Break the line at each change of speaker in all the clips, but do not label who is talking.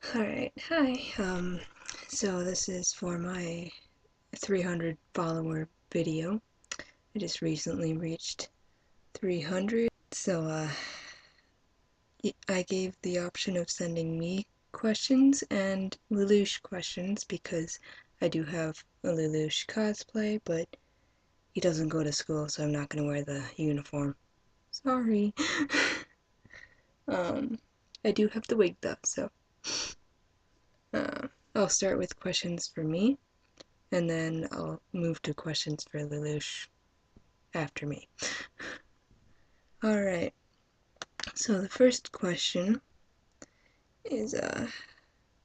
Alright, hi. So this is for my 300 follower video. I just recently reached 300, so I gave the option of sending me questions and Lelouch questions because I do have a Lelouch cosplay, but he doesn't go to school, so I'm not gonna wear the uniform. Sorry. I do have the wig though, so I'll start with questions for me, and then I'll move to questions for Lelouch after me. Alright, so the first question is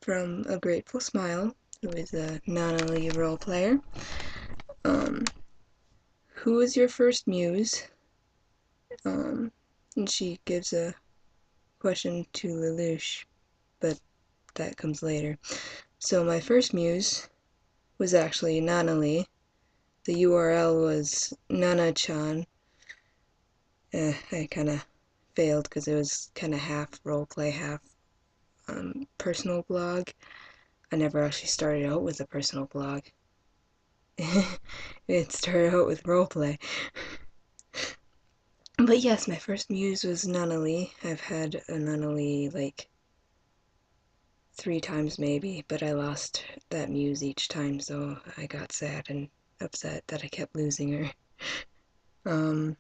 from A Grateful Smile, who is a non-elite role player. Who was your first muse? And she gives a question to Lelouch, but that comes later. So my first muse was actually Nanali. The URL was Nana-chan. I kind of failed because it was kind of half roleplay, half personal blog. I never actually started out with a personal blog. It started out with roleplay. But yes, my first muse was Nunnally. I've had a Nunnally like 3 times maybe, but I lost that muse each time, so I got sad and upset that I kept losing her.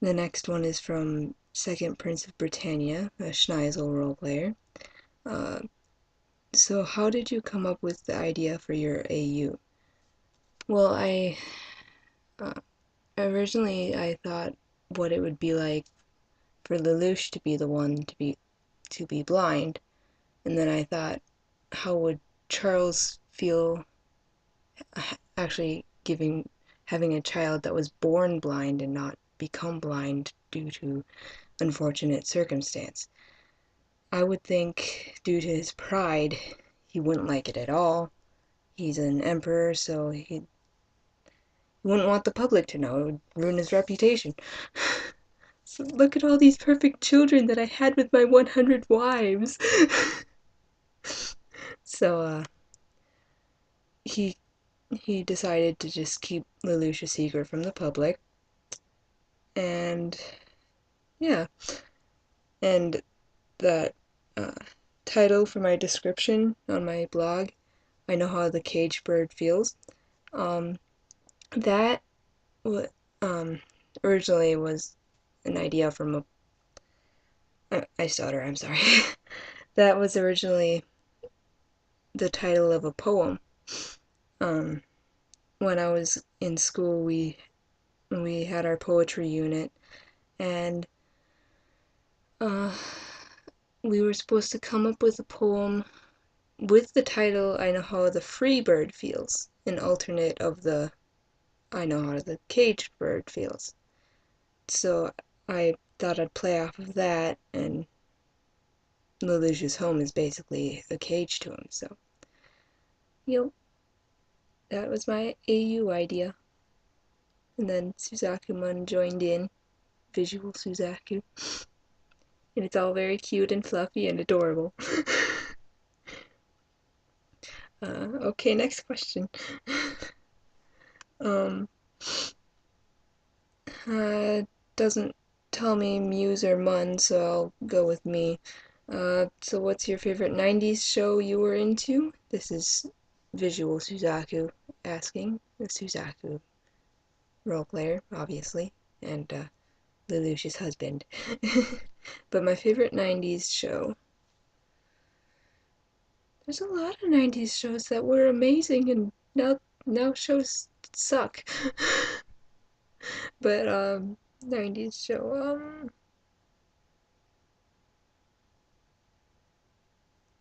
The next one is from Second Prince of Britannia, a Schneisel roleplayer. So how did you come up with the idea for your AU? Well, originally I thought what it would be like for Lelouch to be the one to be blind, and then I thought, how would Charles feel actually having a child that was born blind and not become blind due to unfortunate circumstance? I would think due to his pride, he wouldn't like it at all. He's an emperor, so he wouldn't want the public to know. It would ruin his reputation. So look at all these perfect children that I had with my 100 wives. So he he decided to just keep Lelouch a secret from the public. And yeah, and that title for my description on my blog, I know how the caged bird feels. That originally was an idea from I stutter, I'm sorry. That was originally the title of a poem. When I was in school, we had our poetry unit, and we were supposed to come up with a poem with the title I Know How the Free Bird Feels, an alternate of the I Know How the Caged Bird Feels. So I thought I'd play off of that, and Lelouch's home is basically a cage to him, so yep, that was my AU idea. And then Suzaku joined in, visual Suzaku, and it's all very cute and fluffy and adorable. Okay, next question. Doesn't tell me Muse or Mun, so I'll go with me. So what's your favorite 90s show you were into? This is visual Suzaku asking. The Suzaku role player, obviously, and Lelouch's husband. But my favorite 90s show. There's a lot of 90s shows that were amazing, and now shows suck. But 90s show,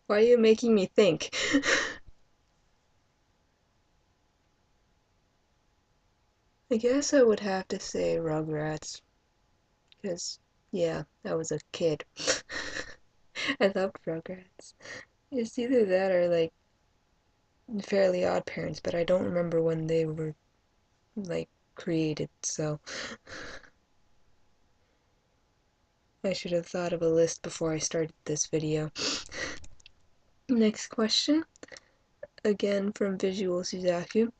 why are you making me think? I guess I would have to say Rugrats, because, yeah, I was a kid. I loved Rugrats. It's either that or, like, Fairly Odd Parents, but I don't remember when they were, like, created, so I should have thought of a list before I started this video. Next question, again from Visual Suzaku.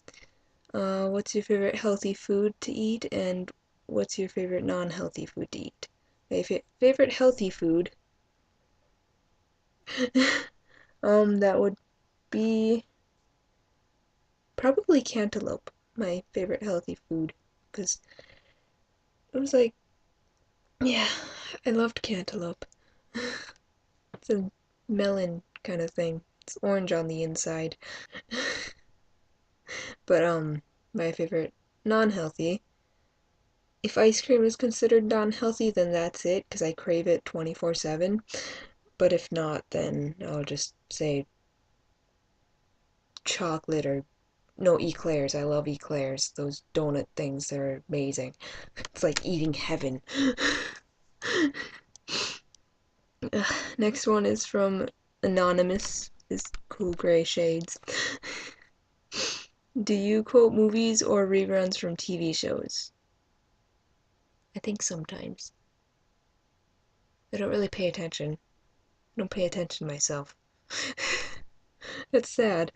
What's your favorite healthy food to eat, and what's your favorite non-healthy food to eat? My favorite healthy food, that would be probably cantaloupe. My favorite healthy food, because it was like, yeah, I loved cantaloupe. It's a melon kind of thing. It's orange on the inside. But my favorite non-healthy. If ice cream is considered non-healthy, then that's it, because I crave it 24/7. But if not, then I'll just say chocolate or no, eclairs. I love eclairs. Those donut things, they're amazing. It's like eating heaven. Next one is from Anonymous, is cool gray shades. Do you quote movies or reruns from TV shows? I think sometimes. I don't really pay attention. I don't pay attention myself. That's sad.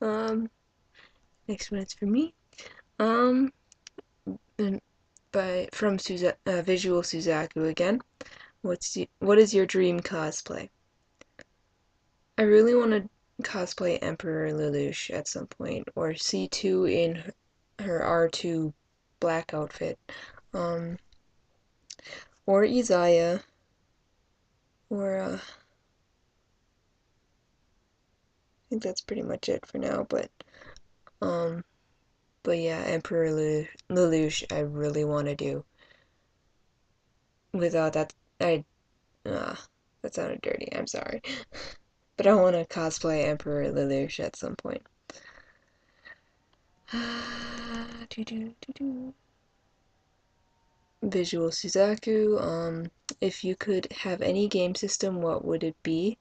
um, Next one is for me. Um, from Visual Suzaku again. What is your dream cosplay? I really want to cosplay Emperor Lelouch at some point, or C2 in her R2 black outfit, um, or Isaiah, or I think that's pretty much it for now. Um, but yeah, Emperor Lelouch, I really want to do. Without that, uh, that sounded dirty. I'm sorry, but I want to cosplay Emperor Lelouch at some point. Visual Suzaku. If you could have any game system, what would it be?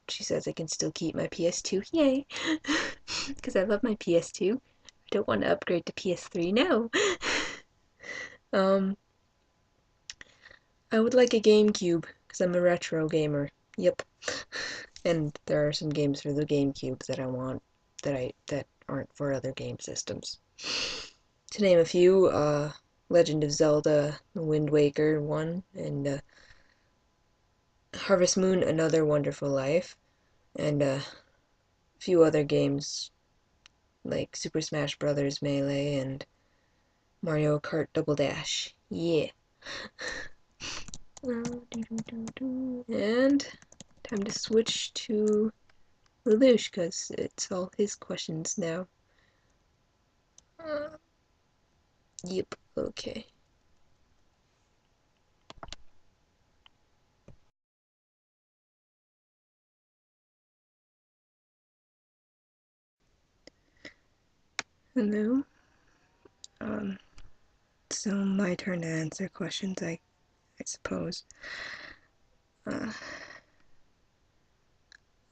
She says I can still keep my PS2. Yay! Because I love my PS2. I don't want to upgrade to PS3. No. um, I would like a GameCube because I'm a retro gamer. Yep. And there are some games for the GameCube that I want that aren't for other game systems. To name a few, Legend of Zelda, The Wind Waker one, and Harvest Moon, Another Wonderful Life, and a few other games like Super Smash Bros. Melee and Mario Kart Double Dash. Yeah. And time to switch to Lelouch because it's all his questions now. Yep, okay. Hello. Um, so my turn to answer questions, I suppose. Uh,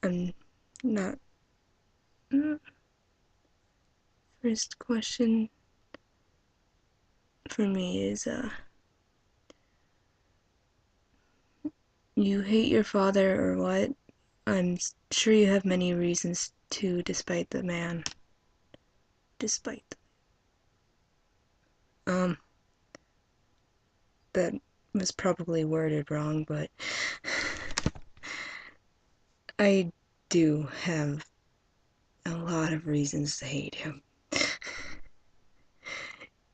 I'm not. First question for me is, you hate your father or what? I'm sure you have many reasons to, despite the man. Despite. Um, that was probably worded wrong, but I do have a lot of reasons to hate him.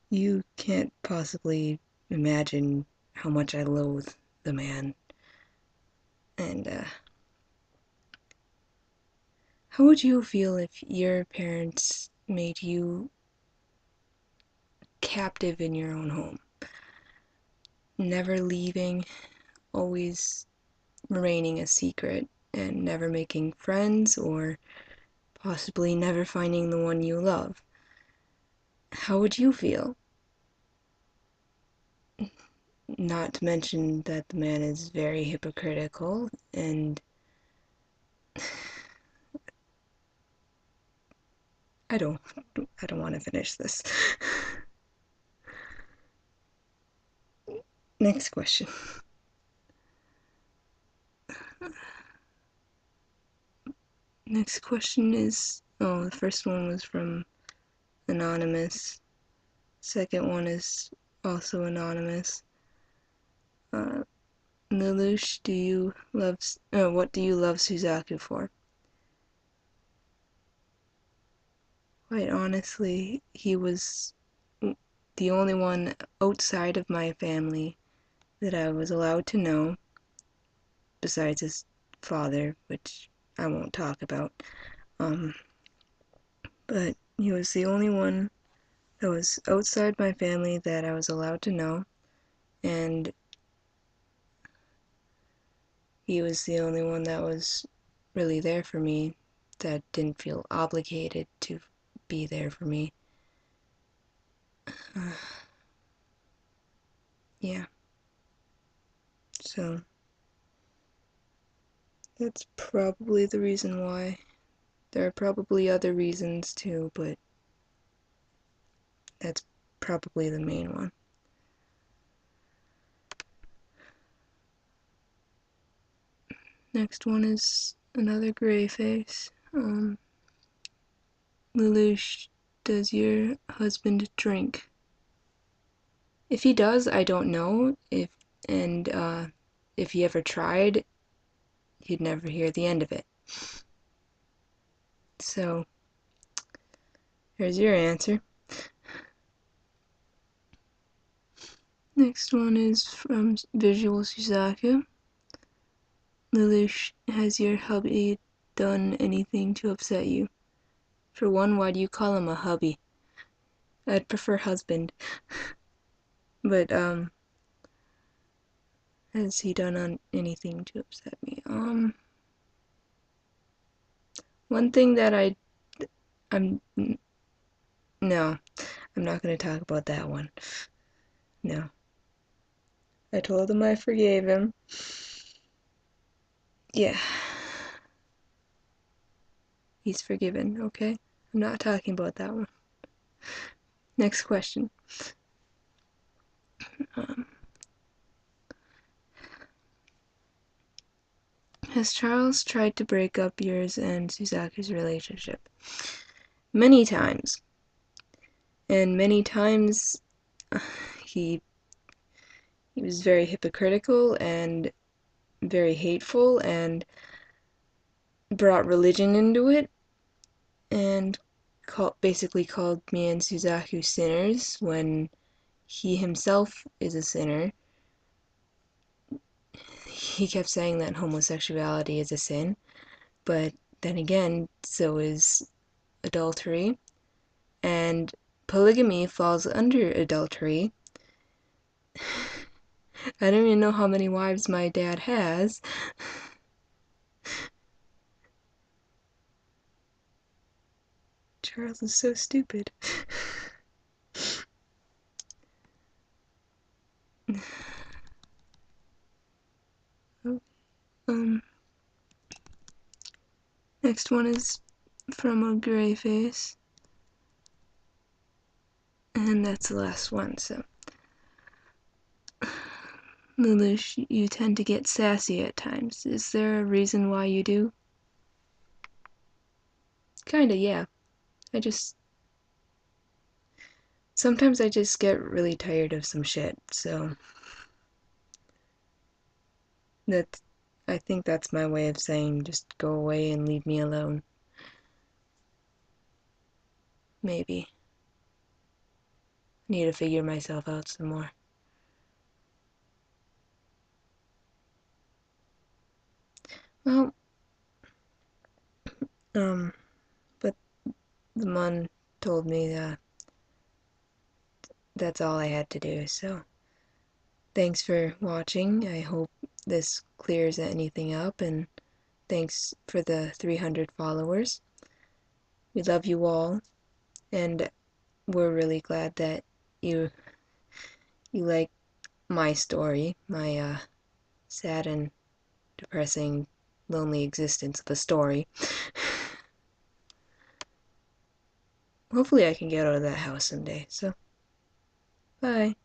You can't possibly imagine how much I loathe the man. And, how would you feel if your parents made you captive in your own home? Never leaving, always remaining a secret, and never making friends, or possibly never finding the one you love. How would you feel? Not to mention that the man is very hypocritical, and I don't I don't want to finish this. Next question. Next question is, oh, the first one was from Anonymous. Second one is also Anonymous. Lelouch, what do you love Suzaku for? Quite honestly, he was the only one outside of my family that I was allowed to know, besides his father, which I won't talk about. But he was the only one that was outside my family that I was allowed to know, and he was the only one that was really there for me, that didn't feel obligated to be there for me. Yeah. So that's probably the reason why. There are probably other reasons too, but that's probably the main one. Next one is another gray face. Lelouch, does your husband drink? If he does, I don't know. If he ever tried, you'd never hear the end of it. So, here's your answer. Next one is from Visual Suzaku. Lelouch, has your hubby done anything to upset you? For one, why do you call him a hubby? I'd prefer husband. But, has he done anything to upset me? One thing that I'm, no, I'm not gonna talk about that one. No. I told him I forgave him. Yeah. He's forgiven, okay? I'm not talking about that one. Next question. Has Charles tried to break up yours and Suzaku's relationship? Many times. And many times he was very hypocritical and very hateful and brought religion into it and basically called me and Suzaku sinners when he himself is a sinner. He kept saying that homosexuality is a sin, but then again, so is adultery, and polygamy falls under adultery. I don't even know how many wives my dad has. Charles is so stupid. Next one is from a gray face. And that's the last one, so. Lelouch, you tend to get sassy at times. Is there a reason why you do? Kinda, yeah. Sometimes I just get really tired of some shit, so. I think that's my way of saying just go away and leave me alone. Maybe. Need to figure myself out some more. Well, but the mun told me that that's all I had to do, so thanks for watching. I hope this clears anything up, and thanks for the 300 followers. We love you all, and we're really glad that you like my story, my sad and depressing, lonely existence of a story. Hopefully I can get out of that house someday, so bye.